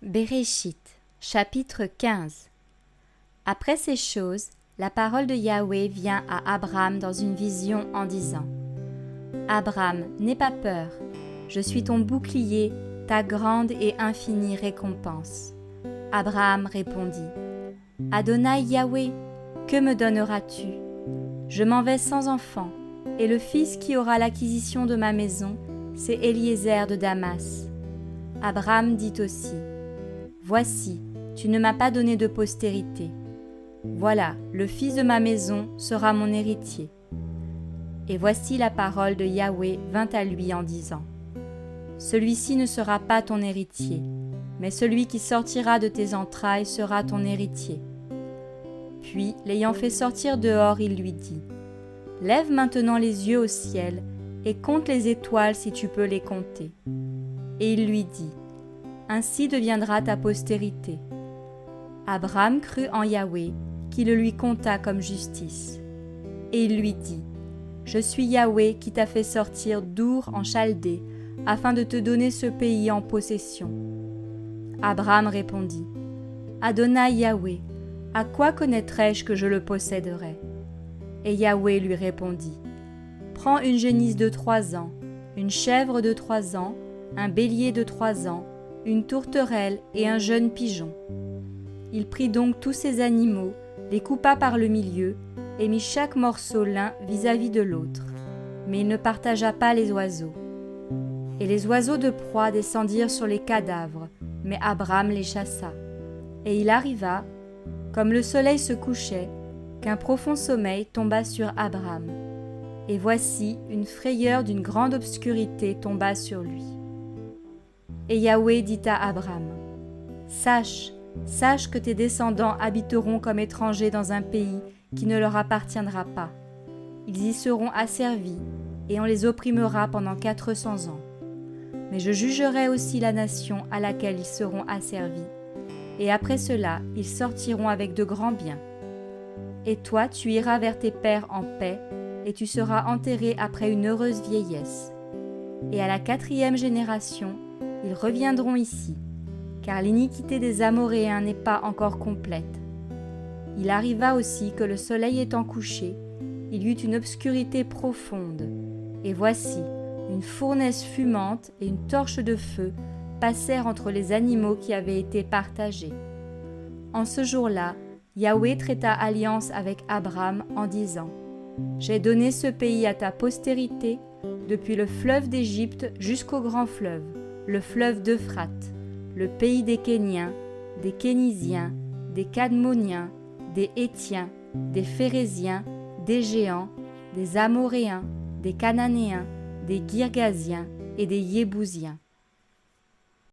Béréchit, chapitre 15. Après ces choses, la parole de Yahweh vient à Abram dans une vision en disant : Abram, n'aie pas peur, je suis ton bouclier, ta grande et infinie récompense. Abraham répondit : Adonai Yahweh, que me donneras-tu ? Je m'en vais sans enfant, et le fils qui aura l'acquisition de ma maison, c'est Eliezer de Damas. Abram dit aussi : Voici, tu ne m'as pas donné de postérité. Voilà, le fils de ma maison sera mon héritier. Et voici la parole de Yahweh vint à lui en disant : Celui-ci ne sera pas ton héritier, mais celui qui sortira de tes entrailles sera ton héritier. Puis, l'ayant fait sortir dehors, il lui dit : Lève maintenant les yeux au ciel et compte les étoiles si tu peux les compter. Et il lui dit : Ainsi deviendra ta postérité. Abram crut en Yahweh, qui le lui compta comme justice. Et il lui dit : Je suis Yahweh qui t'a fait sortir d'Our en Chaldée, afin de te donner ce pays en possession. Abram répondit : Adonai Yahweh, à quoi connaîtrais-je que je le posséderais ? Et Yahweh lui répondit : Prends une génisse de 3 ans, une chèvre de 3 ans, un bélier de 3 ans, une tourterelle et un jeune pigeon. Il prit donc tous ces animaux, les coupa par le milieu, et mit chaque morceau l'un vis-à-vis de l'autre. Mais il ne partagea pas les oiseaux. Et les oiseaux de proie descendirent sur les cadavres, mais Abram les chassa. Et il arriva, comme le soleil se couchait, qu'un profond sommeil tomba sur Abram. Et voici, une frayeur d'une grande obscurité tomba sur lui. Et Yahweh dit à Abram : Sache que tes descendants habiteront comme étrangers dans un pays qui ne leur appartiendra pas. Ils y seront asservis, et on les opprimera pendant 400 ans. Mais je jugerai aussi la nation à laquelle ils seront asservis, et après cela, ils sortiront avec de grands biens. Et toi, tu iras vers tes pères en paix, et tu seras enterré après une heureuse vieillesse. Et à la 4e génération, ils reviendront ici, car l'iniquité des Amoréens n'est pas encore complète. Il arriva aussi que le soleil étant couché, il y eut une obscurité profonde, et voici, une fournaise fumante et une torche de feu passèrent entre les animaux qui avaient été partagés. En ce jour-là, Yahweh traita alliance avec Abram en disant : J'ai donné ce pays à ta postérité, depuis le fleuve d'Égypte jusqu'au grand fleuve, le fleuve d'Euphrate, le pays des Kéniens, des Kénisiens, des Cadmoniens, des Hétiens, des Phéréziens, des Géants, des Amoréens, des Cananéens, des Girgasiens et des Yébousiens.